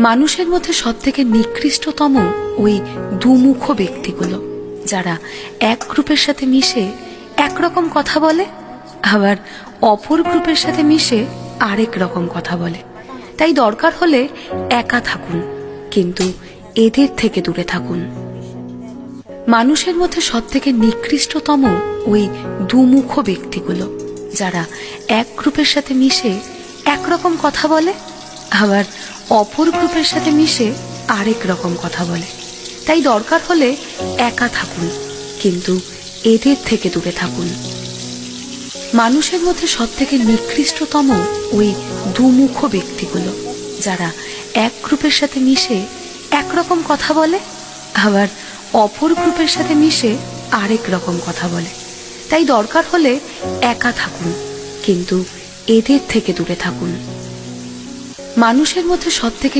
মানুষের মধ্যে সবথেকে নিকৃষ্টতম ওই দুমুখ ব্যক্তিগুলো, যারা এক গ্রুপের সাথে মিশে একরকম কথা বলে, আবার অপর গ্রুপের সাথে মিশে আরেক রকম কথা বলে। তাই দরকার হলে একা থাকুন, কিন্তু এদের থেকে দূরে থাকুন। মানুষের মধ্যে সবথেকে নিকৃষ্টতম ওই দুমুখ ব্যক্তিগুলো, যারা এক গ্রুপের সাথে মিশে একরকম কথা বলে, আবার অপর গ্রুপের সাথে মিশে আরেক রকম কথা বলে। তাই দরকার হলে একা থাকুন, কিন্তু এদের থেকে দূরে থাকুন। মানুষের মধ্যে সবথেকে নিকৃষ্টতম ওই দুমুখ ব্যক্তিগুলো, যারা এক গ্রুপের সাথে মিশে একরকম কথা বলে, আবার অপর গ্রুপের সাথে মিশে আরেক রকম কথা বলে। তাই দরকার হলে একা থাকুন, কিন্তু এদের থেকে দূরে থাকুন। মানুষের মধ্যে সবথেকে